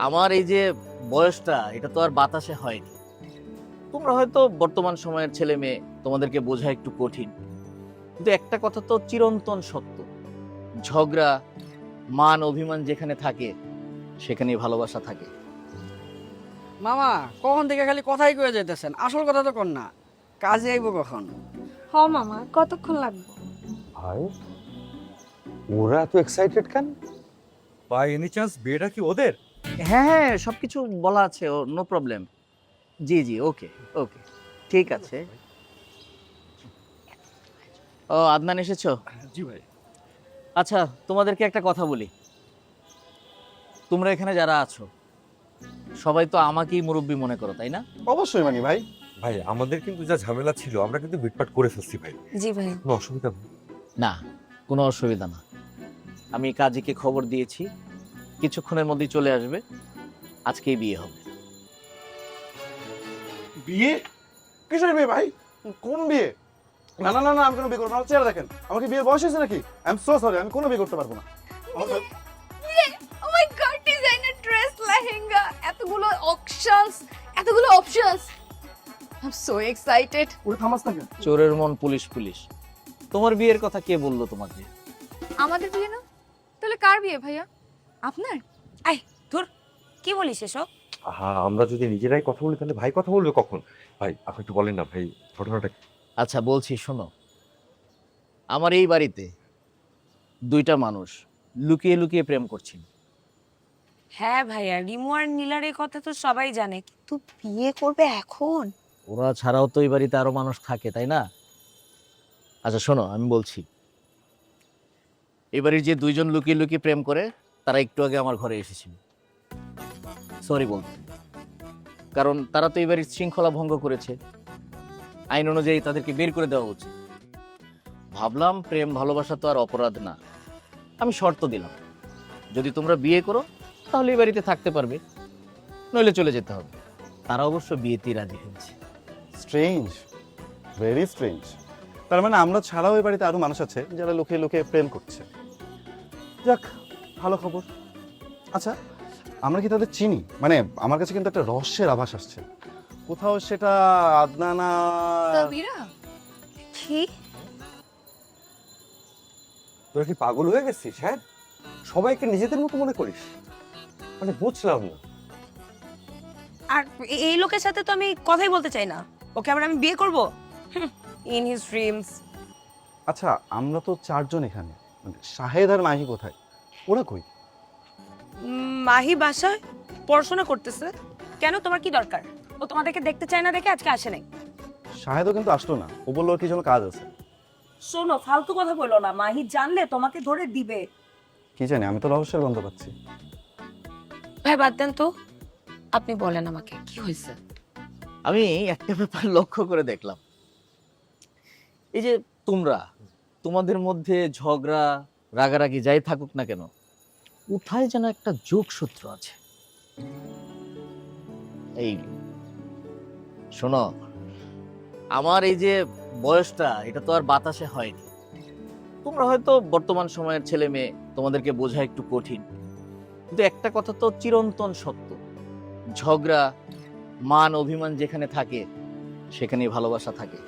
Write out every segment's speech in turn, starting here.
আমার এই যে বয়সটা, এটা তো আর বাতাসে হয়নি। তোমরা হয়তো বর্তমান সময়ের ছেলে মেয়ে, তোমাদেরকে বোঝা একটু কঠিন, কিন্তু একটা কথা তো চিরন্তন সত্য, ঝগড়া, মান অভিমান যেখানে থাকে সেখানেই ভালোবাসা থাকে। মামা কখন থেকে খালি কথাই কয়ে যাইতেছেন, আসল কথা তো কোন না। কাজে আইব কখন? হ মামা, কতক্ষণ লাগবে? ভাই ওরা এত এক্সাইটেড কেন? বাই এনি চান্স বিয়েটা কি ওদের? হ্যাঁ হ্যাঁ, সবকিছু বলা আছে, নো প্রবলেম। জি জি, ওকে ওকে, ঠিক আছে। ও আদনান, এসেছো? জি ভাই। আচ্ছা, তোমাদেরকে একটা কথা বলি। তোমরা এখানে যারা আছো সবাই তো আমাকেই মুরব্বি মনে করো, তাই না? অবশ্যই মানি ভাই। ভাই আমাদের কিন্তু যা ঝামেলা ছিল আমরা কিন্তু মিটমাট করে ফেলছি ভাই, জি ভাই। কোনো অসুবিধা নেই। না, কোনো অসুবিধা না। আমি কাজীকে খবর দিয়েছি, কিছুক্ষণের মধ্যেই চলে আসবে। আজকেই বিয়ে হবে। বিয়ে? কিসের বিয়ে ভাই? কোন বিয়ে? না না না না, আমি কোনো বিয়ে করবো না। আমার চেহারা দেখেন, আমাকে বিয়ের বয়স হয়েছে নাকি? আই এম সো সরি, আমি কোনো বিয়ে করতে পারবো না। ও মাই গড, ডিজাইনার ড্রেস, লেহেঙ্গা, এতগুলো অপশনস, এতগুলো options. I am so excited. ওরে থামাস না কেন? চোরের মন পুলিশ পুলিশ। তোমার বিয়ের কথা কে বললো তোমাকে? আমাদের বিয়ে না? তাহলে কার বিয়ে ভাইয়া? আপনার? আই ধুর, কি বলিস এসব? হ্যাঁ, আমরা যদি নিজেরাই কথা বলি তাহলে ভাই কথা বলবে কখন? ভাই আপনি একটু বলেন না ভাই, ঘটনাটা কি? আচ্ছা বলছি, শোনো। আমার এই বাড়িতে দুইটা মানুষ লুকিয়ে লুকিয়ে প্রেম করছিল। হ্যাঁ ভাইয়া, রিমু আর নীলার এই কথা তো সবাই জানে, কিন্তু বিয়ে করবে এখন? ওরা ছাড়াও তো এই বাড়িতে আরো মানুষ থাকে, তাই না? আচ্ছা শোনো, আমি বলছি, এই বাড়ির যে দুইজন লুকিয়ে লুকিয়ে প্রেম করে, তারা একটু আগে আমার ঘরে এসেছিল সরি বলতে। কারণ তারা তো এই বাড়ির শৃঙ্খলা ভঙ্গ করেছে, আইন অনুযায়ী তাদেরকে বের করে দেওয়া উচিত। ভাবলাম প্রেম ভালোবাসা তো আর অপরাধ না, আমি শর্ত দিলাম, যদি তোমরা বিয়ে করো তাহলে এই বাড়িতে থাকতে পারবে, নইলে চলে যেতে হবে। তারা অবশ্য বিয়েতেই রাজি হয়েছে। Strange, very strange. তার মানে আমরা ছাড়াও এই বাড়িতে আরো মানুষ আছে যারা লুকিয়ে লুকিয়ে প্রেম করছে। যাক, ভালো খবর। আচ্ছা, আমরা কি তাদের চিনি? মানে আমার কাছে কিন্তু একটা রহস্যের আভাস আসছে। কোথাও সেটা আদনানা। তাবিরা? কি? তোরা কি পাগল হয়ে গেছিস? হ্যাঁ, সবাইকে নিজেদের মতো মনে করিস, মানে বুঝলাম না। আর এই লোকের সাথে তো আমি কথাই বলতে চাই না, ওকে আবার আমি বিয়ে করব? In his dreams. আচ্ছা, আমরা তো চারজন এখানে, মানে শাহেদ আর মাহি কোথায়? ওরা কই? মাহি বাসায় পড়াশোনা করতেছে। কেন, তোমার কি দরকার? ও তোমাদেরকে দেখতে চায় না দেখে আজকে আসে নাই। শাহেদও কিন্তু আসলো না, ও বললো ওর কি যেন কাজ আছে। শোনো, ফালতু কথা বলো না, মাহি জানলে তোমাকে ধরে দিবে। কি জানি, আমি তো রহস্যের গন্ধ পাচ্ছি। ভাই বাদ দেন তো, আপনি বলেন আমাকে কি হয়েছে। আমি একটা ব্যাপার লক্ষ্য করে দেখলাম, এই যে তোমরা, তোমাদের মধ্যে ঝগড়া রাগারাগি যাই থাকুক না কেন, উঠায় যেন একটা যোগসূত্র আছে। এই শোনো, আমার এই যে বয়সটা, এটা তো আর বাতাসে হয়নি। তোমরা হয়তো বর্তমান সময়ের ছেলে মেয়ে, তোমাদেরকে বোঝা একটু কঠিন, কিন্তু একটা কথা তো চিরন্তন সত্য, ঝগড়া, মান অভিমান যেখানে থাকে সেখানেই ভালোবাসা থাকে।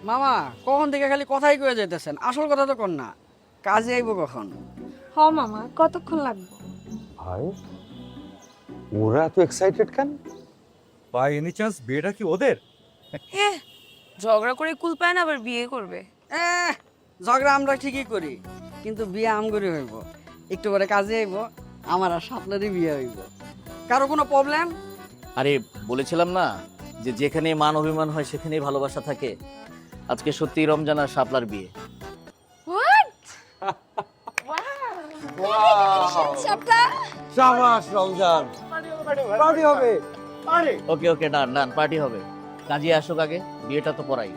মামা কখন থেকে খালি কথাই কয়ে যাইতেছেন, আসল কথা তো কোন না। কাজে আইব কখন? হ মামা, কতক্ষণ লাগবে? ভাই ওরা এত এক্সাইটেড কেন? বাই এনি চান্স বিয়েটা কি ওদের? হ্যাঁ, ঝগড়া করে কুল পায় না আবার বিয়ে করবে? ঝগড়া আমরা ঠিকই করি, কিন্তু বিয়ে আমগরি হইব। একটু পরে কাজে আইব, আমার আর সাপলারই বিয়ে হইব। কারো কোনো প্রবলেম? আরে বলেছিলাম না যে যেখানে মান অভিমান হয় সেখানেই ভালোবাসা থাকে। আজকে সত্যি রমজান আর শাপলার বিয়ে। হোয়াট? শাপলা? শাবাশ রমজান, পার্টি হবে। ওকে ওকে, ডান ডান, পার্টি হবে। কাজে আসুক আগে, বিয়েটা তো পড়াই।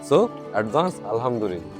সো অ্যাডভান্স আলহামদুলিল্লাহ।